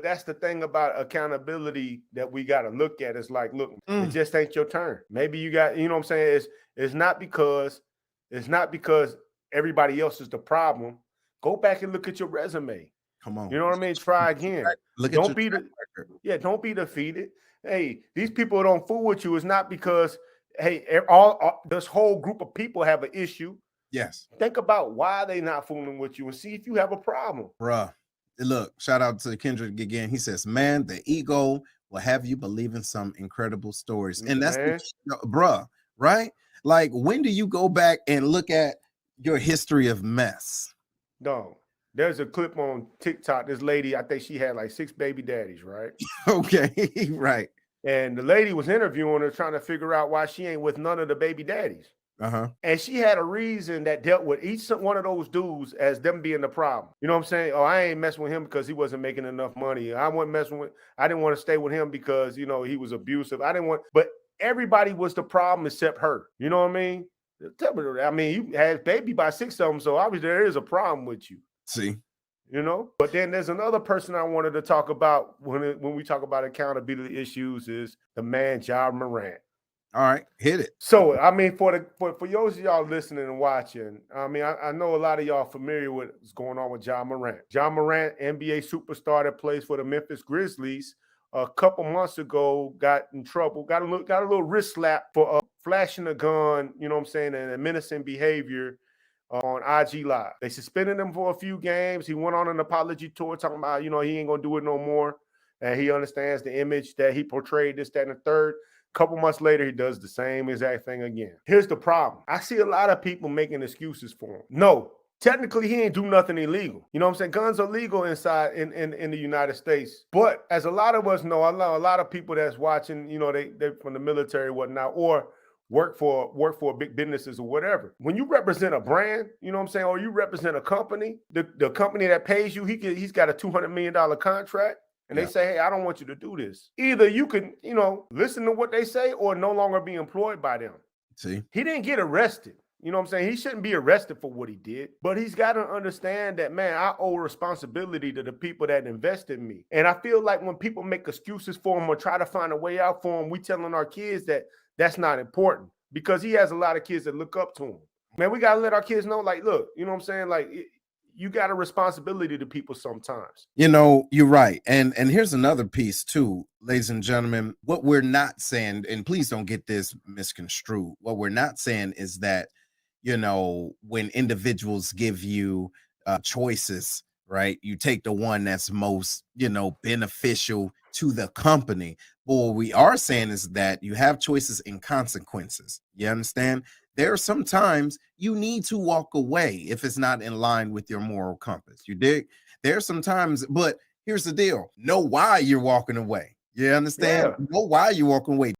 But that's the thing about accountability that we got to look at. Is like, look, it just ain't your turn. Maybe you got, you know what I'm saying? It's not because everybody else is the problem. Go back and look at your resume. Come on. You know what I mean? Try again. Don't be defeated. Hey, these people don't fool with you. It's not because, hey, all this whole group of people have an issue. Yes. Think about why they not fooling with you and see if you have a problem. Bruh. Look, shout out to Kendrick again. He says, man, the ego will have you believe in some incredible stories. And that's, bruh, right? Like, when do you go back and look at your history of mess? No. There's a clip on TikTok. This lady, I think she had like 6 baby daddies, right? Okay, right. And the lady was interviewing her, trying to figure out why she ain't with none of the baby daddies. And she had a reason that dealt with each one of those dudes as them being the problem. You know what I'm saying? Oh, I ain't messing with him because he wasn't making enough money. I didn't want to stay with him because, you know, he was abusive. But everybody was the problem except her. You know what I mean? I mean, you had baby by 6 of them, so obviously there is a problem with you. See? You know? But then there's another person I wanted to talk about when we talk about accountability issues is the man Ja Morant. All right, hit it. So, I mean, for those of y'all listening and watching, I mean, I know a lot of y'all familiar with what's going on with Ja Morant. Ja Morant, NBA superstar that plays for the Memphis Grizzlies, a couple months ago got in trouble, got a little wrist slap for flashing a gun, you know what I'm saying, and menacing behavior on IG Live. They suspended him for a few games. He went on an apology tour talking about, you know, he ain't going to do it no more. And he understands the image that he portrayed, this, that, and the third. Couple months later, he does the same exact thing again. Here's the problem. I see a lot of people making excuses for him. No, technically, he ain't do nothing illegal. You know what I'm saying? Guns are legal inside in the United States. But as a lot of us know, a lot of people that's watching, you know, they're from the military or whatnot, or work for big businesses or whatever. When you represent a brand, you know what I'm saying, or you represent a company, the company that pays you, he's got a $200 million contract. And they say, hey, I don't want you to do this. Either you can, you know, listen to what they say or no longer be employed by them. See? He didn't get arrested. You know what I'm saying? He shouldn't be arrested for what he did. But he's got to understand that, man, I owe responsibility to the people that invest in me. And I feel like when people make excuses for him or try to find a way out for him, we telling our kids that that's not important because he has a lot of kids that look up to him. Man, we got to let our kids know, like, look, you know what I'm saying? Like, you got a responsibility to people sometimes. You know, you're right. And here's another piece too, ladies and gentlemen. What we're not saying, and please don't get this misconstrued, what we're not saying is that, you know, when individuals give you choices, right, you take the one that's most, you know, beneficial to the company. But what we are saying is that you have choices and consequences. You understand? There are some times you need to walk away if it's not in line with your moral compass. You dig? There are some times, but here's the deal. Know why you're walking away. You understand? Know why you're walking away.